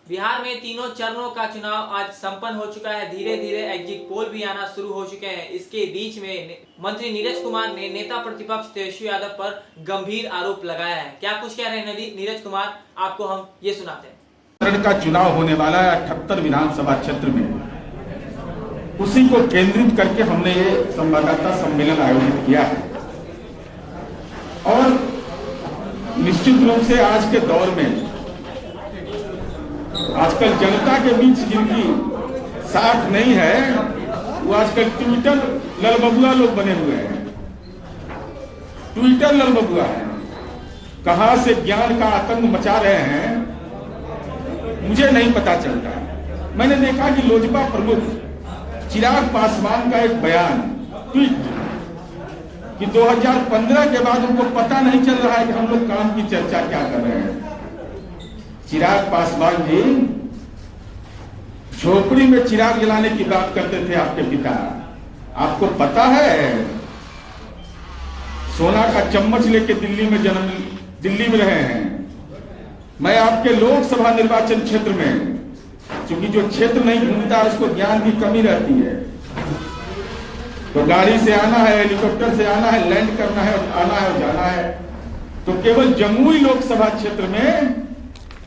बिहार में तीनों चरणों का चुनाव आज संपन्न हो चुका है। धीरे धीरे एग्जिट पोल भी आना शुरू हो चुके हैं। इसके बीच में मंत्री नीरज कुमार ने नेता प्रतिपक्ष तेजस्वी यादव पर गंभीर आरोप लगाया है। क्या कुछ कह रहे हैं नीरज कुमार, आपको हम ये सुनाते हैं। चरण का चुनाव होने वाला है 78 विधानसभा क्षेत्र में, उसी को केंद्रित करके हमने ये संवाददाता सम्मेलन आयोजित किया है। और निश्चित रूप से आज के दौर में आजकल जनता के बीच जिनकी साथ नहीं है, वो आजकल ट्विटर ललबबुआ लोग बने हुए हैं। ट्विटर ललबबुआ है, कहां से ज्ञान का आतंक मचा रहे हैं मुझे नहीं पता चलता। मैंने देखा कि लोजपा प्रमुख चिराग पासवान का एक बयान ट्वीट कि 2015 के बाद उनको पता नहीं चल रहा है कि हम लोग काम की चर्चा क्या कर रहे हैं। चिराग पासवान जी झोपड़ी में चिराग जलाने की बात करते थे आपके पिता। आपको पता है सोना का चम्मच लेके दिल्ली में रहे हैं। मैं आपके लोकसभा निर्वाचन क्षेत्र में, क्योंकि जो क्षेत्र नहीं घूमता उसको ज्ञान की कमी रहती है, तो गाड़ी से आना है, हेलीकॉप्टर से आना है, लैंड करना है, आना है और जाना है। तो केवल जमुई लोकसभा क्षेत्र में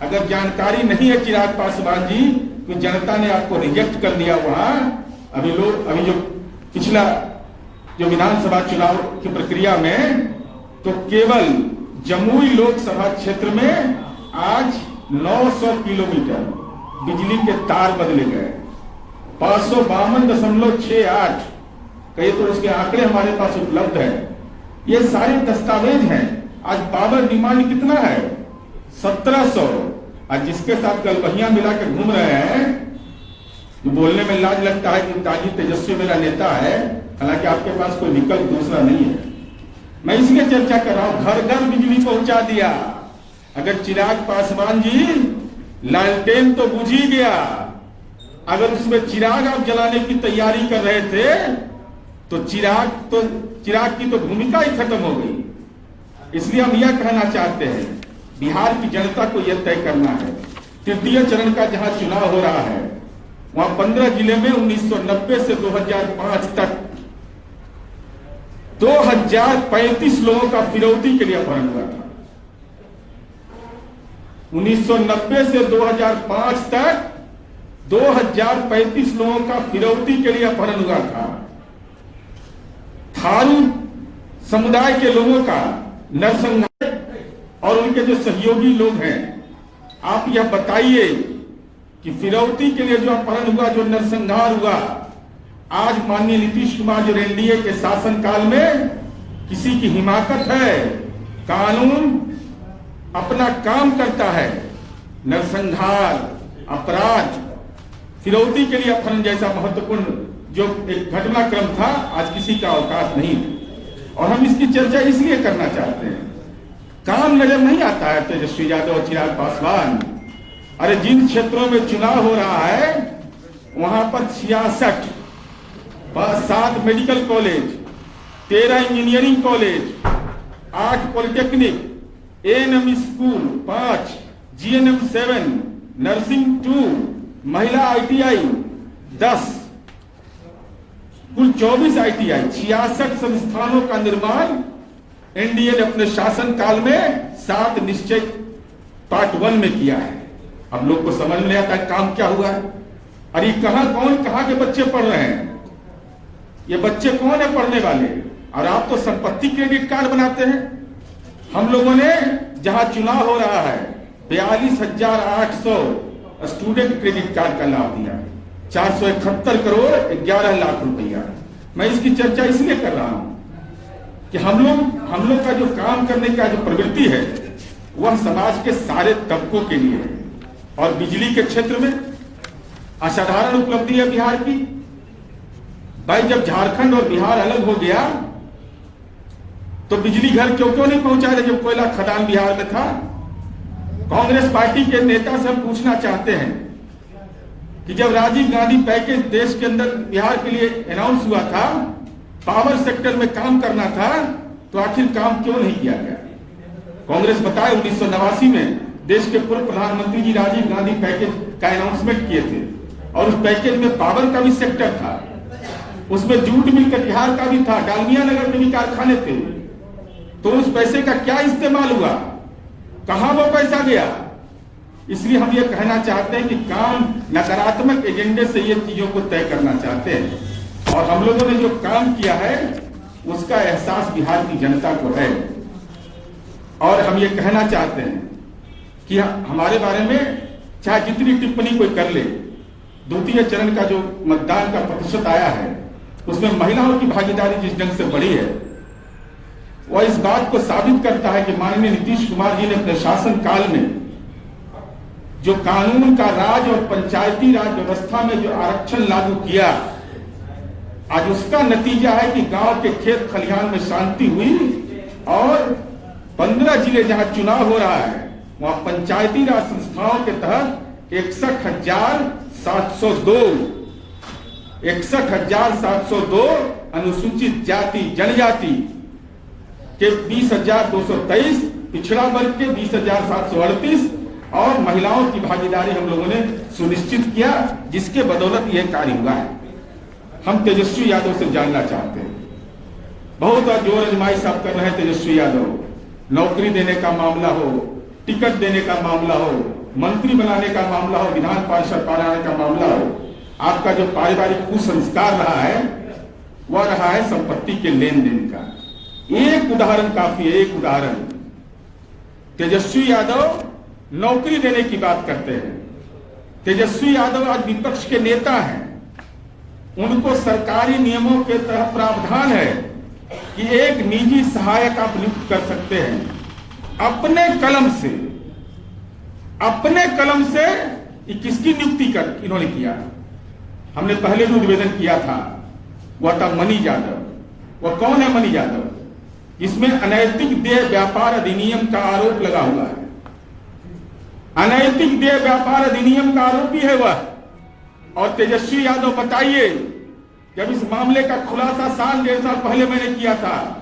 अगर जानकारी नहीं है चिराग पासवान जी, तो जनता ने आपको रिजेक्ट कर दिया वहां। अभी जो पिछला जो विधानसभा चुनाव की प्रक्रिया में, तो केवल जमुई लोकसभा क्षेत्र में आज 900 किलोमीटर बिजली के तार बदले गए। 552.68 कहीं तो उसके आंकड़े हमारे पास उपलब्ध है। ये सारे दस्तावेज हैं। आज पावर डिमांड कितना है? 1700। आज जिसके साथ गलबहियां मिला के घूम रहे हैं, जो बोलने में लाज लगता है कि ताजी तेजस्वी मेरा नेता है, हालांकि आपके पास कोई विकल्प दूसरा नहीं है। मैं इसलिए चर्चा कर रहा हूं, घर घर बिजली पहुंचा दिया। अगर चिराग पासवान जी लालटेन तो बुझ ही गया, अगर उसमें चिराग आप जलाने की तैयारी कर रहे थे तो चिराग की तो भूमिका ही खत्म हो गई। इसलिए हम यह कहना चाहते हैं, बिहार की जनता को यह तय करना है, तृतीय चरण का जहां चुनाव हो रहा है वहां 15 जिले में 1990 से 2005 तक 2035 लोगों का फिरौती के लिए अपहरण हुआ था। 1990 से 2005 तक 2035 लोगों का फिरौती के लिए अपहरण हुआ था। थारू समुदाय के लोगों का नरसंहार और उनके जो सहयोगी लोग हैं, आप यह बताइए कि फिरौती के लिए जो अपहरण हुआ, जो नरसंहार हुआ, आज माननीय नीतीश कुमार जो एनडीए के शासनकाल में किसी की हिमाकत है? कानून अपना काम करता है। नरसंहार, अपराध, फिरौती के लिए अपहरण जैसा महत्वपूर्ण जो एक घटनाक्रम था, आज किसी का औकात नहीं। और हम इसकी चर्चा इसलिए करना चाहते हैं, काम नजर नहीं आता है तेजस्वी यादव और चिराग पासवान। अरे जिन क्षेत्रों में चुनाव हो रहा है वहां पर 66 7 medical college, 13 engineering college, 8 polytechnic, ANM school 5, GNM 7, nursing 2, महिला आईटीआई 10, कुल 24 आईटीआई, 66 संस्थानों का निर्माण एनडीए ने अपने शासन काल में 7 निश्चय पार्ट 1 में किया है। हम लोग को समझ में नहीं आता काम क्या हुआ है। अरे कहां के बच्चे पढ़ रहे हैं? ये बच्चे कौन है पढ़ने वाले? और आप तो संपत्ति क्रेडिट कार्ड बनाते हैं। हम लोगों ने जहां चुनाव हो रहा है 42,800 स्टूडेंट क्रेडिट कार्ड का लाभ दिया, 471 करोड़ 11 लाख रुपया। मैं इसकी चर्चा इसलिए कर रहा हूं कि हम लोग का जो काम करने का जो प्रवृत्ति है वह समाज के सारे तबकों के लिए है। और बिजली के क्षेत्र में असाधारण उपलब्धि है बिहार की। भाई जब झारखंड और बिहार अलग हो गया तो बिजली घर क्यों नहीं पहुंचा रहे जब कोयला खदान बिहार में था? कांग्रेस पार्टी के नेता से हम पूछना चाहते हैं कि जब राजीव गांधी पैकेज देश के अंदर बिहार के लिए अनाउंस हुआ था, पावर सेक्टर में काम करना था, तो आखिर काम क्यों नहीं किया गया? कांग्रेस बताए 1989 में देश के पूर्व प्रधानमंत्री जी राजीव गांधी पैकेज का अनाउंसमेंट किए थे और उस पैकेज में पावर का भी सेक्टर था, उसमें जूट मिल कटिहार का भी था, डालमिया नगर के भी कारखाने थे। तो उस पैसे का क्या इस्तेमाल हुआ, कहां वो पैसा गया? इसलिए हम ये कहना चाहते हैं कि काम नकारात्मक एजेंडे से ये चीजों को तय करना चाहते हैं और हम लोगों ने जो काम किया है उसका एहसास बिहार की जनता को है। और हम ये कहना चाहते हैं कि हमारे बारे में चाहे जितनी टिप्पणी कोई कर ले, द्वितीय चरण का जो मतदान का प्रतिशत आया है उसमें महिलाओं की भागीदारी जिस ढंग से बढ़ी है वह इस बात को साबित करता है कि माननीय नीतीश कुमार जी ने अपने शासन काल में जो कानून का राज और पंचायती राज व्यवस्था में जो आरक्षण लागू किया, आज उसका नतीजा है कि गांव के खेत खलिहान में शांति हुई और 15 जिले जहां चुनाव हो रहा है वहां पंचायती राज संस्थाओं के तहत 61,702 अनुसूचित जाति जनजाति के 20,223, पिछड़ा वर्ग के 20,738 और महिलाओं की भागीदारी हम लोगों ने सुनिश्चित किया, जिसके बदौलत यह कार्य हुआ है। हम तेजस्वी यादव से जानना चाहते हैं, बहुत जोर आजमाइश आप कर रहे हैं तेजस्वी यादव, नौकरी देने का मामला हो, टिकट देने का मामला हो, मंत्री बनाने का मामला हो, विधान पार्षद बनाने का मामला हो, आपका जो पारिवारिक कुसंस्कार रहा है वह रहा है संपत्ति के लेन देन का। एक उदाहरण काफी है, एक उदाहरण। तेजस्वी यादव नौकरी देने की बात करते हैं। तेजस्वी यादव आज विपक्ष के नेता हैं, उनको सरकारी नियमों के तहत प्रावधान है कि एक निजी सहायक आप नियुक्त कर सकते हैं अपने कलम से। किसकी नियुक्ति कर इन्होंने किया? हमने पहले भी निवेदन किया था, वह था मनी यादव। वह कौन है मनी यादव? इसमें अनैतिक देह व्यापार अधिनियम का आरोप लगा हुआ है। अनैतिक देह व्यापार अधिनियम का आरोपी है वह। और तेजस्वी यादव बताइए, जब इस मामले का खुलासा साल 1.5 साल पहले मैंने किया था,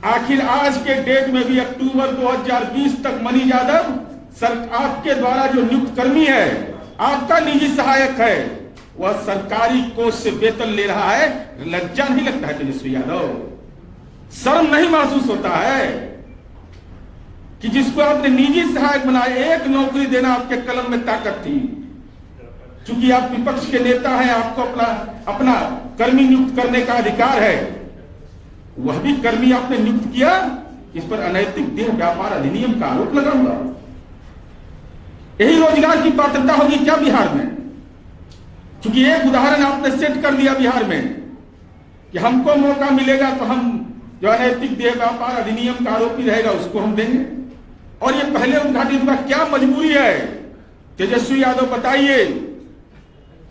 आखिर आज के डेट में भी अक्टूबर 2020 तक मनी यादव आपके द्वारा जो नियुक्त कर्मी है, आपका निजी सहायक है, वह सरकारी कोष से वेतन ले रहा है। लज्जा नहीं लगता है तेजस्वी यादव? शर्म नहीं महसूस होता है कि जिसको आपने निजी सहायक बनाया, एक नौकरी देना आपके कलम में ताकत थी। चूंकि आप विपक्ष के नेता हैं, आपको अपना कर्मी नियुक्त करने का अधिकार है, वह भी कर्मी आपने नियुक्त किया, इस पर अनैतिक देह व्यापार अधिनियम का आरोप लगा हुआ। यही रोजगार की पात्रता होगी क्या बिहार में? क्योंकि एक उदाहरण आपने सेट कर दिया बिहार में कि हमको मौका मिलेगा तो हम जो अनैतिक देह व्यापार अधिनियम का आरोपी रहेगा उसको हम देंगे, और ये पहले उद्घाटित हुआ। क्या मजबूरी है तेजस्वी यादव? बताइए,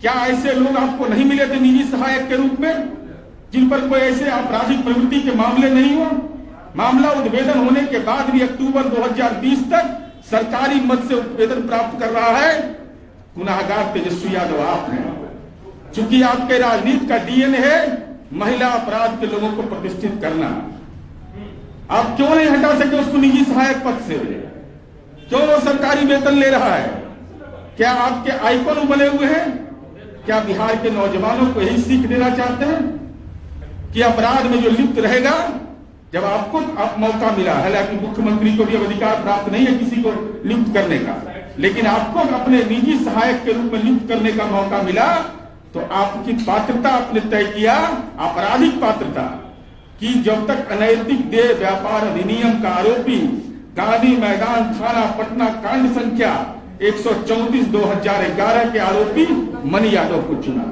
क्या ऐसे लोग आपको नहीं मिले थे निजी सहायक के रूप में, जिन पर कोई ऐसे आपराधिक प्रवृत्ति के मामले नहीं हो? मामला उद्भेदन होने के बाद भी अक्टूबर 2020 तक सरकारी मद से वेतन प्राप्त कर रहा है गुनाहगार तेजस्वी यादव आप हैं। चूंकि आपके राजनीति का डीएनए है महिला अपराध के लोगों को प्रतिष्ठित करना, आप क्यों नहीं हटा सकते उसको निजी सहायक पद से? क्यों वो सरकारी वेतन ले रहा है? क्या आपके आइकॉन बने हुए हैं? क्या बिहार के नौजवानों को यही सीख देना चाहते हैं कि अपराध में जो लिप्त रहेगा, जब आपको मौका मिला, हालांकि मुख्यमंत्री को भी अब अधिकार प्राप्त नहीं है किसी को नियुक्त करने का, लेकिन आपको अपने निजी सहायक के रूप में नियुक्त करने का मौका मिला, तो आपकी पात्रता आपने तय किया, आपराधिक पात्रता, कि जब तक अनैतिक देह व्यापार अधिनियम का आरोपी गांधी मैदान थाना पटना कांड संख्या 134/2011 के आरोपी मनी यादव को चुना।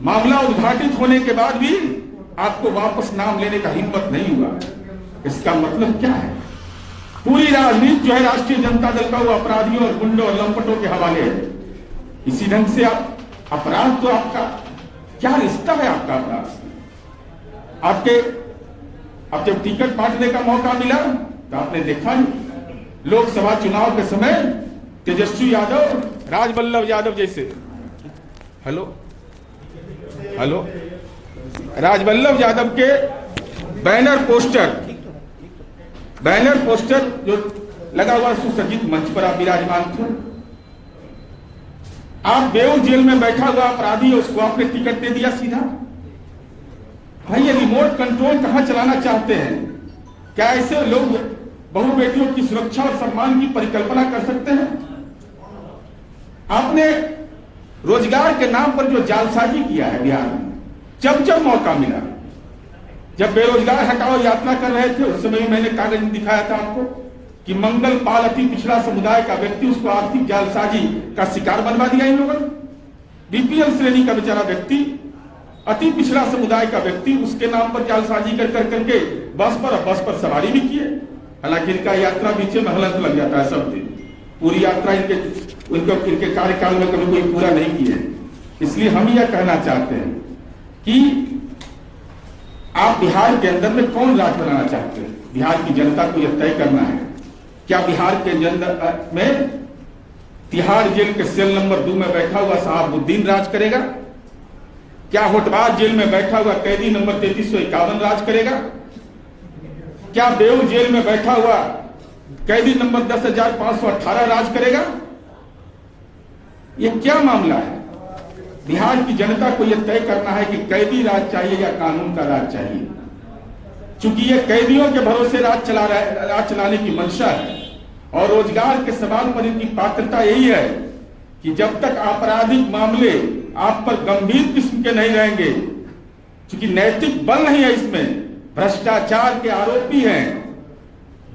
मामला उद्घाटित होने के बाद भी आपको वापस नाम लेने का हिम्मत नहीं हुआ। इसका मतलब क्या है? पूरी राजनीति जो है राष्ट्रीय जनता दल का वो अपराधियों और गुंडों और लंपटों के हवाले है। इसी ढंग से आप अपराध, तो आपका क्या रिश्ता है आपका अपराध से? आप जब टिकट बांटने का मौका मिला तो आपने देखा ही लोकसभा चुनाव के समय तेजस्वी यादव, राजवल्लभ यादव जैसे राजवल्लभ यादव के बैनर पोस्टर जो लगा हुआ सुसज्जित मंच पर आप विराजमान थे। आप बेऊर जेल में बैठा हुआ अपराधी है, उसको आपने टिकट दे दिया सीधा। भाई ये रिमोट कंट्रोल कहां चलाना चाहते हैं? क्या ऐसे लोग बहु बेटियों की सुरक्षा और सम्मान की परिकल्पना कर सकते हैं? आपने रोजगार के नाम पर जो जालसाजी किया है बिहार में, जब जब मौका मिला, जब बेरोजगार हटाओ यात्रा कर रहे थे उस समय भी मैंने कागज दिखाया था आपको कि मंगल पाल अति पिछड़ा समुदाय का व्यक्ति, उसको आर्थिक जालसाजी का शिकार बनवा दिया इन लोगों ने। बीपीएल श्रेणी का बेचारा व्यक्ति, अति पिछड़ा समुदाय का व्यक्ति, उसके नाम पर जालसाजी कर करके बस पर सवारी भी किए। हालांकि इनका यात्रा बीच में हलंत लग जाता है सब दिन, पूरी यात्रा इनके कार्यकाल में कभी कोई पूरा नहीं किया है। इसलिए हम यह कहना चाहते हैं कि आप बिहार के अंदर में कौन राज बनाना चाहते हैं? बिहार की जनता को यह तय करना है। क्या बिहार के जनता में तिहाड़ जेल के सेल नंबर 2 में बैठा हुआ शहाबुद्दीन राज करेगा? क्या होटवार जेल में बैठा हुआ कैदी नंबर 3351 राज करेगा? क्या बेऊर जेल में बैठा हुआ कैदी नंबर 10,518 राज करेगा? यह क्या मामला है? बिहार की जनता को यह तय करना है कि कैदी राज चाहिए या कानून का राज चाहिए। चूंकि ये कैदियों के भरोसे राज चलाने की मंशा है और रोजगार के सवाल पर इनकी पात्रता यही है कि जब तक आपराधिक मामले आप पर गंभीर किस्म के नहीं रहेंगे, चूंकि नैतिक बल नहीं है इसमें, भ्रष्टाचार के आरोपी हैं,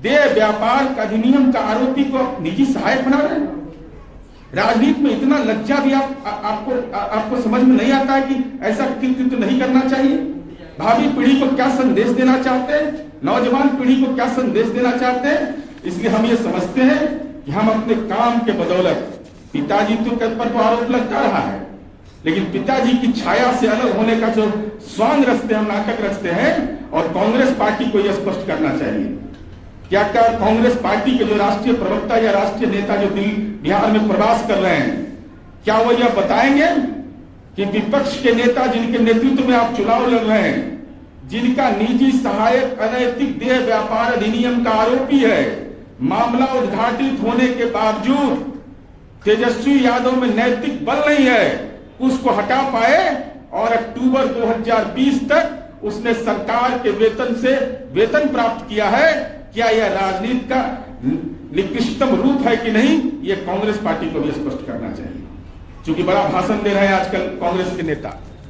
देह व्यापार का अधिनियम का आरोपी को निजी सहायक बना रहे हैं। राजनीति में इतना लज्जा भी आपको समझ में नहीं आता है कि ऐसा कृत्य नहीं करना चाहिए। भावी पीढ़ी को क्या संदेश देना चाहते हैं, नौजवान पीढ़ी को क्या संदेश देना चाहते हैं? इसलिए हम ये समझते हैं कि हम अपने काम के बदौलत, पिताजी के ऊपर तो आरोप लगता रहा है, लेकिन पिताजी की छाया से अलग होने का जो स्वांग रचते हैं, नाटक रचते हैं, और कांग्रेस पार्टी को यह स्पष्ट करना चाहिए। क्या कांग्रेस पार्टी के जो राष्ट्रीय प्रवक्ता या राष्ट्रीय नेता जो बिहार में प्रवास कर रहे हैं, क्या वो यह बताएंगे कि विपक्ष के नेता जिनके नेतृत्व में आप चुनाव लड़ रहे हैं, जिनका निजी सहायक अनैतिक देह व्यापार अधिनियम का आरोपी है, मामला उद्घाटित होने के बावजूद तेजस्वी यादव में नैतिक बल नहीं है, उसको हटा पाए और अक्टूबर 2020 तक उसने सरकार के वेतन से वेतन प्राप्त किया है? क्या यह राजनीति का निकृष्टतम रूप है कि नहीं? यह कांग्रेस पार्टी को भी स्पष्ट करना चाहिए, क्योंकि बड़ा भाषण दे रहे हैं आजकल कांग्रेस के नेता।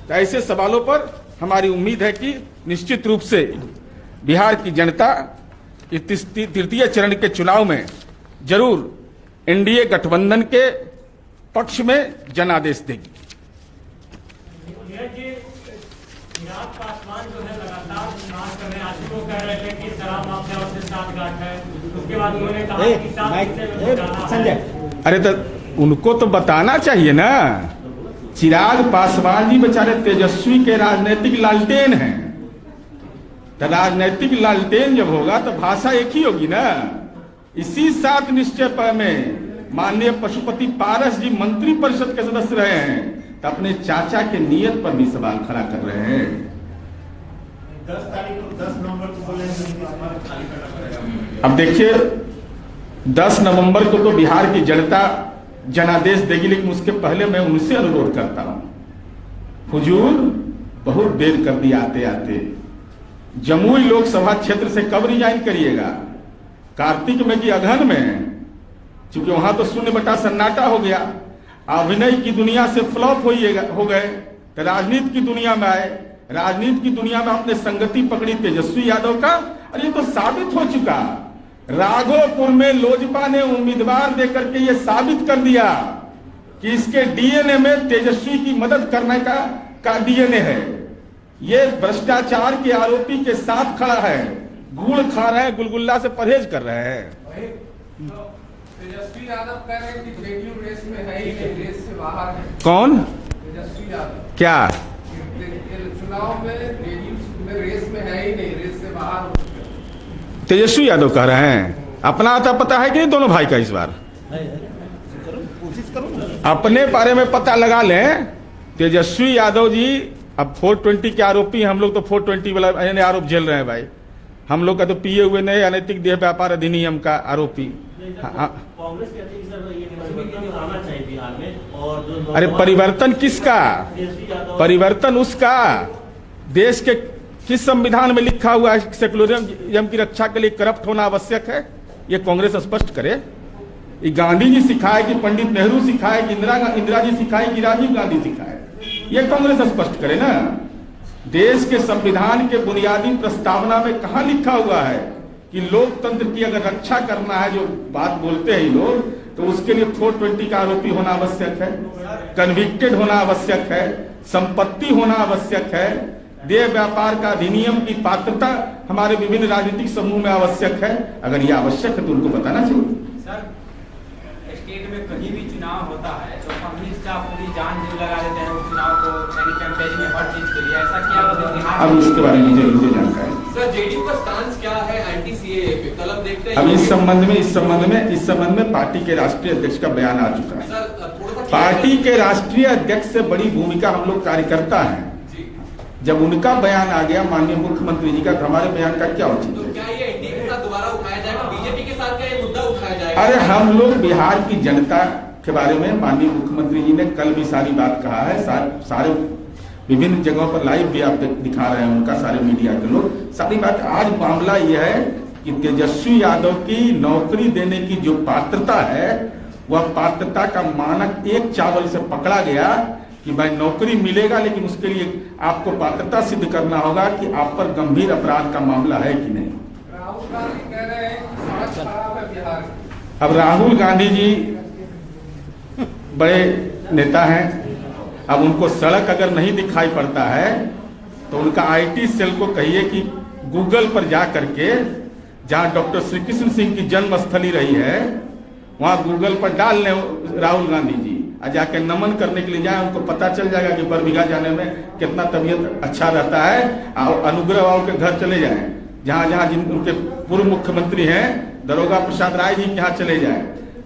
तो ऐसे सवालों पर हमारी उम्मीद है कि निश्चित रूप से बिहार की जनता इस तृतीय चरण के चुनाव में जरूर एनडीए गठबंधन के पक्ष में जनादेश देगी। पासवान जो है लगातार बात कर रहे हैं, आज वो कह रहे थे कि शराब माफिया से साठगांठ है, उसके बाद उन्होंने कहा कि संजय, अरे तो उनको तो बताना चाहिए ना। चिराग पासवान जी बेचारे तेजस्वी के राजनीतिक लालटेन हैं, तो राजनीतिक लालटेन जब होगा तो भाषा एक ही होगी ना। इसी 7 निश्चय में माननीय पशुपति पारस जी मंत्री परिषद के सदस्य रहे हैं, तो अपने चाचा के नियत पर भी सवाल खड़ा कर रहे हैं। 10 नवंबर को अब देखिए 10 नवंबर को तो बिहार की जनता जनादेश देगी, लेकिन उसके पहले मैं उनसे अनुरोध करता हूं, हुजूर बहुत देर कर दी आते आते। जमुई लोकसभा क्षेत्र से कब रिजाइन करिएगा? कार्तिक में कि अगहन में? क्योंकि वहां तो शून्य बटा सन्नाटा हो गया। अभिनय की दुनिया से फ्लॉप हो गए, तो राजनीति की दुनिया में आए। राजनीति की दुनिया में आपने संगति पकड़ी तेजस्वी यादव का, और ये तो साबित हो चुका। राघोपुर में लोजपा ने उम्मीदवार देकर के ये साबित कर दिया कि इसके डीएनए में तेजस्वी की मदद करने का डीएनए है। ये भ्रष्टाचार के आरोपी के साथ खड़ा है, गुड़ खा रहे हैं, गुलगुल्ला से परहेज कर रहे हैं। तेजस्वी यादव कह रहे हैं कि जेडीयू रेस में है ही नहीं, रेस से बाहर है। कौन? तेजस्वी यादव। क्या चुनाव में जेडीयू में रेस में है ही नहीं, रेस से बाहर हो चुके हैं। तेजस्वी यादव कह रहे हैं? अपना आता पता है कि नहीं दोनों भाई का? इस बार अपने बारे में पता लगा लें। तेजस्वी यादव जी अब 420 के आरोपी, हम लोग तो 420 वाला आरोप झेल रहे हैं भाई। हम लोग का तो पिए हुए नहीं, अनैतिक देह व्यापार अधिनियम का आरोपी। हाँ। कांग्रेस कहती है सर ये परिवर्तन आना चाहिए बिहार में, और जो अरे परिवर्तन किसका? परिवर्तन उसका देश के किस संविधान में लिखा हुआ है सेकुलरिज्म की रक्षा के लिए करप्ट होना आवश्यक है? ये कांग्रेस स्पष्ट करे। ये गांधी जी सिखाए कि पंडित नेहरू सिखाए कि इंदिरा जी सिखाए कि राजीव गांधी सिखाए? ये कांग्रेस स्पष्ट करे ना। देश के संविधान के बुनियादी प्रस्तावना में कहां लिखा हुआ है कि लोकतंत्र की अगर रक्षा करना है, जो बात बोलते हैं लोग, तो उसके लिए 420 का आरोपी होना आवश्यक है, कन्विक्टेड होना आवश्यक है, संपत्ति होना आवश्यक है, देह व्यापार का अधिनियम की पात्रता हमारे विभिन्न राजनीतिक समूह में आवश्यक है। अगर ये आवश्यक है तो उनको बताना चाहिए। सर, स्टेट में कहीं भी चुनाव होता है तो अमित शाह पूरी जान जो लगा देते हैं उस चुनाव को, यानी कैंपेनिंग में हर चीज के लिए। ऐसा क्या बिहार? अब इसके बारे में मुझे जानकारी। सर, जेडीयू का स्टांस क्या है एंटी सीएए पे? कल हम देखते हैं अब इस संबंध में पार्टी के राष्ट्रीय अध्यक्ष का बयान आ चुका है। सर थोड़ा सा पार्टी के राष्ट्रीय अध्यक्ष से बड़ी भूमिका हम लोग कार्यकर्ता हैं। जब उनका बयान आ गया माननीय मुख्यमंत्री जी का, तो हमारे बयान का क्या उचित तो है? क्या ये एनडीए के साथ दोबारा उठाया जाएगा? बीजेपी के साथ क्या ये मुद्दा उठाया जाएगा? अरे हम लोग बिहार की जनता के बारे में माननीय मुख्यमंत्री जी ने कल भी सारी बात कहा है। सारे विभिन्न जगहों पर लाइव भी आप दिखा रहे हैं उनका, सारे मीडिया के लोग सारी बात। आज मामला यह है कि तेजस्वी यादव की नौकरी देने की जो पात्रता है, वह पात्रता का मानक एक चावल से पकड़ा गया कि भाई नौकरी मिलेगा, लेकिन उसके लिए आपको पात्रता सिद्ध करना होगा कि आप पर गंभीर अपराध का मामला है कि नहीं। राहुल गांधी कह रहे हैं कि सड़क खराब है बिहार की। अब राहुल गांधी जी बड़े नेता हैं। अब उनको सड़क अगर नहीं दिखाई पड़ता है तो उनका आईटी सेल को कहिए कि गूगल पर जा करके, जहां डॉक्टर श्री कृष्ण सिंह की जन्मस्थली रही है, वहां गूगल पर डाल लें राहुल गांधी जी, और जाके नमन करने के लिए जाए, उनको पता चल जाएगा कि बरबीघा जाने में कितना तबीयत अच्छा रहता है। और अनुग्रह बाबू के घर चले जाएं, जहां जहां जिन उनके पूर्व मुख्यमंत्री हैं दरोगा प्रसाद राय जी के यहाँ चले जाएं,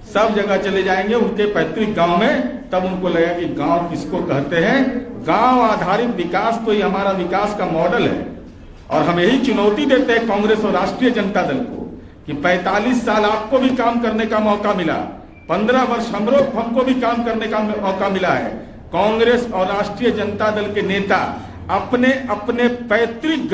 सब जगह चले जाएंगे उनके पैतृक गांव में, तब उनको लगेगा कि गांव किसको कहते हैं। गांव आधारित विकास तो ये हमारा विकास का मॉडल है। और हम यही चुनौती देते हैं कांग्रेस और राष्ट्रीय जनता दल को कि 45 साल आपको भी काम करने का मौका मिला, 15 वर्ष हमको भी काम करने का मौका मिला है। कांग्रेस और राष्ट्रीय जनता दल के नेता अपने अपने पैतृक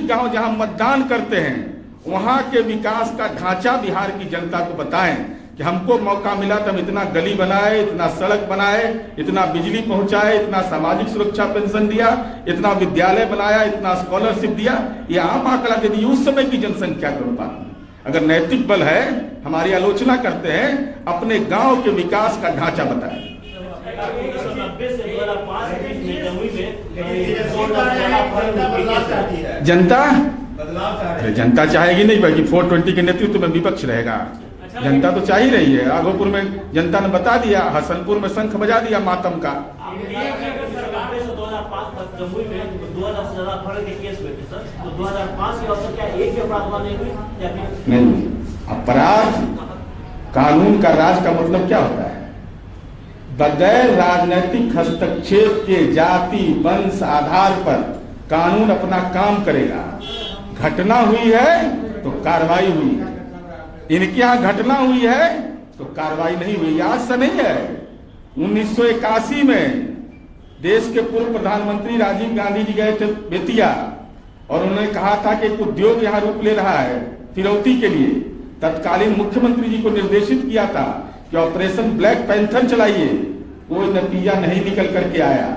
गांव जहां मतदान करते हैं, वहां के विकास का ढांचा बिहार की जनता को बताएं कि हमको मौका मिला तो हम इतना गली बनाए, इतना सड़क बनाए, इतना बिजली पहुंचाए, इतना सामाजिक सुरक्षा पेंशन दिया, इतना विद्यालय बनाया, इतना स्कॉलरशिप दिया। ये आम आंकड़ा यदि उस समय की जनसंख्या के अनुपात में, अगर नैतिक बल है, हमारी आलोचना करते हैं, अपने गांव के विकास का ढांचा बताएं। 1990 से 2005 के बीच में जमुई में जनता चाहेगी नहीं, बल्कि 420 के नेतृत्व में विपक्ष रहेगा। जनता तो चाह ही रही है। आगोपुर में जनता ने बता दिया, हसनपुर में शंख बजा दिया मातम का। जमुई में 2010 से ज्यादा फर्क के केस हुए थे सर, तो 2005 के अवसर क्या एक भी अपराध नहीं हुई या फिर नहीं? अपराध, कानून का राज का मतलब क्या होता है? बगैर राजनीतिक हस्तक्षेप के जाति वंश आधार पर कानून अपना काम करेगा। घटना हुई है तो कार्रवाई हुई है, इनके यहाँ घटना हुई है तो कार्रवाई नहीं हुई। आज से नहीं है, 1981 में देश के पूर्व प्रधानमंत्री राजीव गांधी जी गए थे बेतिया, और उन्होंने कहा था कि एक उद्योग यहाँ रूप ले रहा है फिरौती के लिए। तत्कालीन मुख्यमंत्री जी को निर्देशित किया था कि ऑपरेशन ब्लैक पैंथर चलाइए, कोई नतीजा नहीं निकल करके आया।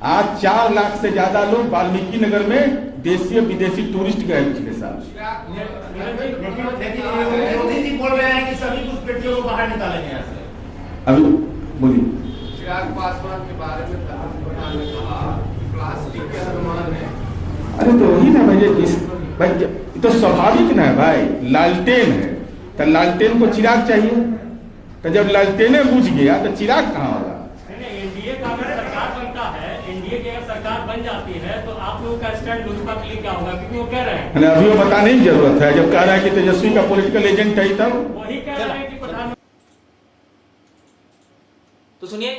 आज 4 लाख से ज्यादा लोग वाल्मीकि नगर में देशी विदेशी टूरिस्ट गए पिछले साल। मोदी जी बोल रहे हैं कि सभी घुसपैठियों को बाहर निकालेंगे यहाँ से। अभी बोलिए। चिराग पासवान के बारे में कहा प्लास्टिक के अनुमान है। अरे तो वही ना भाई, तो स्वाभाविक ना है भाई, लालटेन है तो लालटेन को चिराग चाहिए, तो जब लालटेने बुझ गया तो चिराग कहाँ होगा? एनडीए का अगर सरकार बनता है, एनडीए की अगर सरकार बन जाती है तो आप लोगों का स्टैंड लोजपा के लिए क्या होगा? क्योंकि वो कह रहे हैं, अभी वो बताने की जरूरत है। जब कह रहा है कि तेजस्वी का पॉलिटिकल एजेंट है, तब वही कह रहे हैं कि प्रधानमंत्री। तो सुनिए,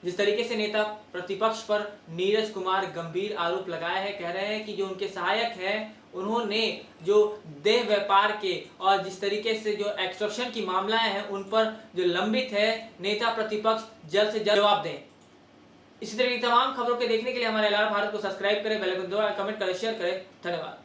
जिस तरीके से नेता प्रतिपक्ष पर नीरज कुमार गंभीर आरोप लगाया है, कह रहे हैं कि जो उनके सहायक हैं उन्होंने जो देह व्यापार के और जिस तरीके से जो एक्सटॉर्शन की मामलाएं हैं उन पर जो लंबित है, नेता प्रतिपक्ष जल्द से जल्द जवाब दें। इसी तरह की तमाम खबरों के देखने के लिए हमारे एलआर भारत को सब्सक्राइब करें, बेल आइकन दबाएं, कमेंट करें, शेयर करें। धन्यवाद।